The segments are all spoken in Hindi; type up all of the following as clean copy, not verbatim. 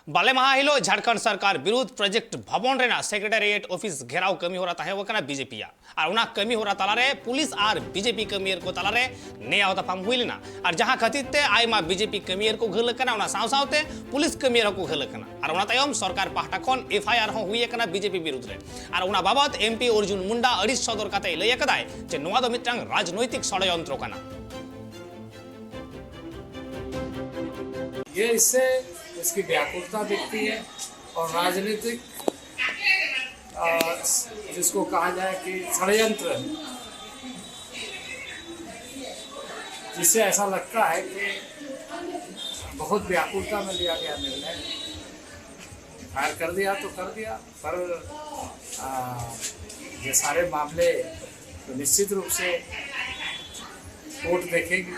बाले महा हिलो झारखंड सरकार विरुद्ध प्रोजेक्ट भवन रेना सेक्रेटारिएट ऑफिस घेराव कमी हो रहा है वो बीजेपी और उना कमी हो रहा तालारे पुलिस और बीजेपी कमियर को तालारे ने आवता फाम हुई ना और जहां खतीते आयमा बीजेपी कमियर को घल कना उना साव सावते पुलिस कमियर को घल कना और उना तायम सरकार पाहटा खन एफआईआर हो हुई कना बीजेपी विरुद्ध रे और उना बाबत एमपी अर्जुन मुंडा अड़िस सदर काते लय कदाय जे नोआ दो मिटांग राजनैतिक षड्यंत्र कना ये इससे इसकी व्याकुलता दिखती है और राजनीतिक जिसको कहा जाए कि षड्यंत्र, जिससे ऐसा लगता है कि बहुत व्याकुलता में लिया गया निर्णय, फायर कर दिया तो कर दिया, पर ये सारे मामले तो निश्चित रूप से कोर्ट देखेगी।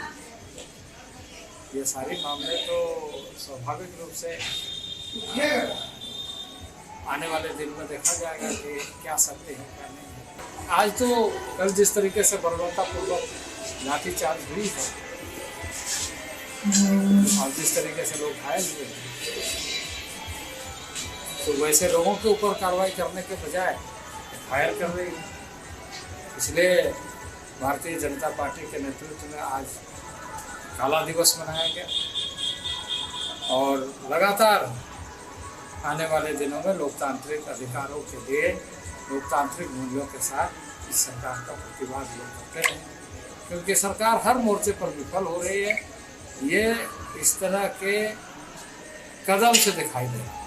ये सारे मामले तो स्वाभाविक रूप से आने वाले दिन में देखा जाएगा कि क्या सत्य है क्या नहीं है। आज तो कल जिस तरीके से बर्बरतापूर्वक लाठीचार्ज हुई है और जिस तरीके से लोग घायल हुए हैं, तो वैसे लोगों के ऊपर कार्रवाई करने के बजाय फायर कर रही है। इसलिए भारतीय जनता पार्टी के नेतृत्व में आज काला दिवस मनाया गया और लगातार आने वाले दिनों में लोकतांत्रिक अधिकारों के लिए लोकतांत्रिक मूल्यों के साथ इस सरकार का प्रतिवाद लोग करते हैं, क्योंकि सरकार हर मोर्चे पर विफल हो रही है। ये इस तरह के कदम से दिखाई दे रहा है।